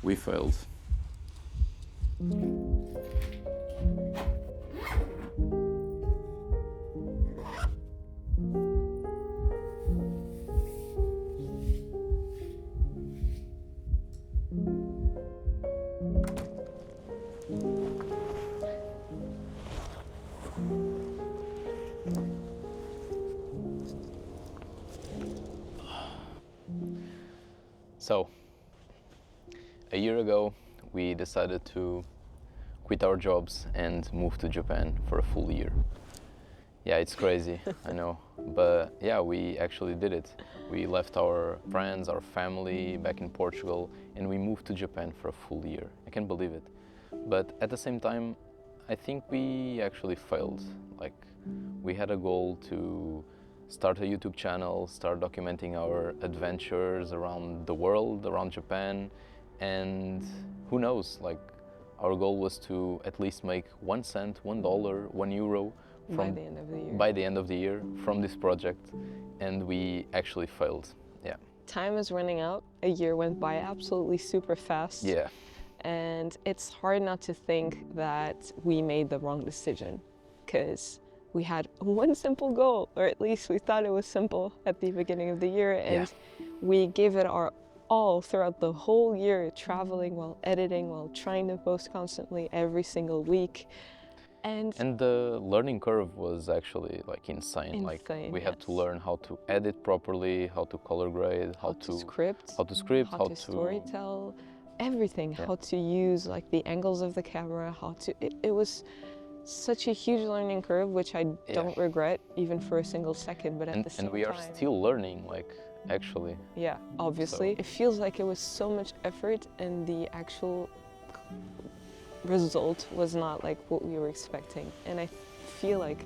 we failed. So, a year ago, we decided to quit our jobs and move to Japan for a full year. Yeah, it's crazy, I know. But yeah, we actually did it. We left our friends, our family back in Portugal, and we moved to Japan for a full year. I can't believe it. But at the same time, I think we actually failed. Like, we had a goal to start a YouTube channel, start documenting our adventures around the world, around Japan, and who knows, like, our goal was to at least make 1 cent, $1, €1 by the end of the year. By the end of the year from this project, and we actually failed. Yeah. Time is running out. A year went by absolutely super fast. Yeah. And it's hard not to think that we made the wrong decision, because we had one simple goal, or at least we thought it was simple at the beginning of the year, and we gave it our all throughout the whole year, traveling while editing, while trying to post constantly every single week. And the learning curve was actually like insane. Like, we had to learn how to edit properly, how to color grade, how to script, how to storytell, everything, how to use like the angles of the camera, it was such a huge learning curve, which I don't regret even for a single second, but at the same time. And we are still learning, like, actually. Yeah, obviously. So. It feels like it was so much effort, and the actual result was not like what we were expecting. And I feel like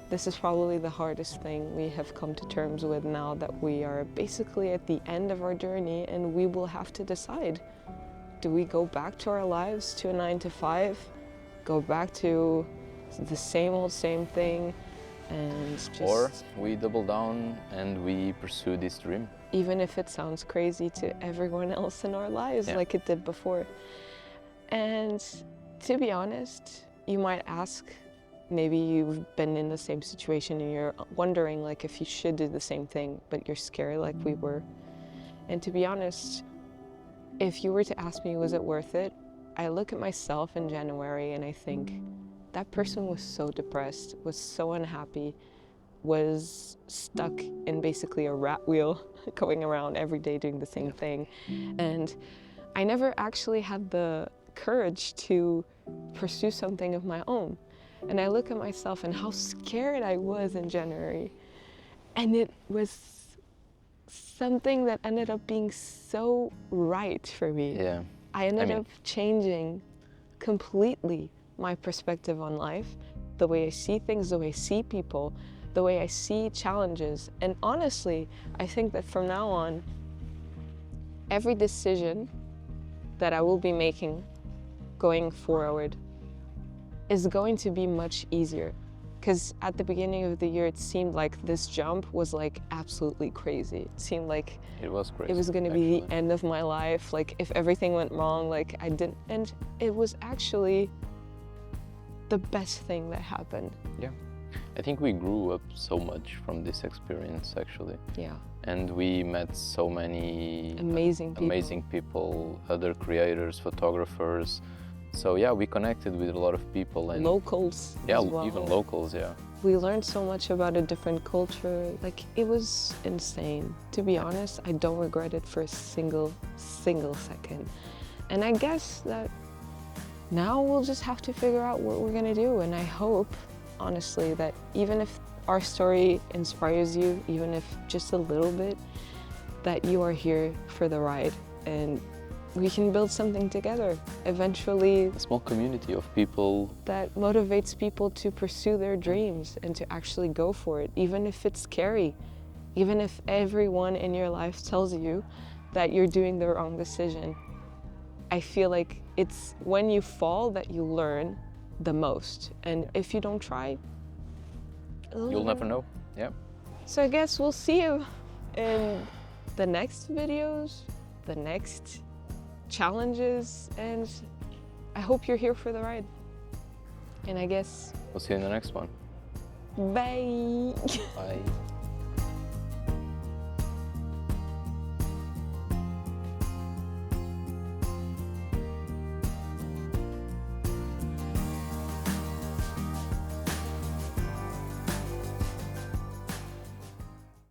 this is probably the hardest thing we have come to terms with now that we are basically at the end of our journey, and we will have to decide. Do we go back to our lives, to a 9-to-5, go back to the same thing, and just... Or we double down and we pursue this dream. Even if it sounds crazy to everyone else in our lives, like it did before. And to be honest, you might ask, maybe you've been in the same situation and you're wondering like if you should do the same thing, but you're scared like we were. And to be honest, if you were to ask me, was it worth it? I look at myself in January and I think, that person was so depressed, was so unhappy, was stuck in basically a rat wheel, going around every day doing the same thing. And I never actually had the courage to pursue something of my own. And I look at myself and how scared I was in January. And it was something that ended up being so right for me. Yeah. I ended up changing completely my perspective on life, the way I see things, the way I see people, the way I see challenges. And honestly, I think that from now on, every decision that I will be making going forward is going to be much easier. Because at the beginning of the year, it seemed like this jump was like absolutely crazy. It seemed like it was crazy. It was going to be the end of my life. Like if everything went wrong, like I didn't, and it was actually the best thing that happened. Yeah. I think we grew up so much from this experience, actually. Yeah. And we met so many amazing people, other creators, photographers. So yeah, we connected with a lot of people and locals. Yeah, as well. Even locals, yeah. We learned so much about a different culture. Like, it was insane. To be honest, I don't regret it for a single second. And I guess that now we'll just have to figure out what we're gonna do. And I hope, honestly, that even if our story inspires you, even if just a little bit, that you are here for the ride and we can build something together. Eventually, a small community of people that motivates people to pursue their dreams and to actually go for it, even if it's scary, even if everyone in your life tells you that you're doing the wrong decision. I feel like it's when you fall that you learn the most. And if you don't try, you'll never know. Yeah. So I guess we'll see you in the next videos, the next challenges, and I hope you're here for the ride. And I guess We'll see you in the next one. bye. Bye.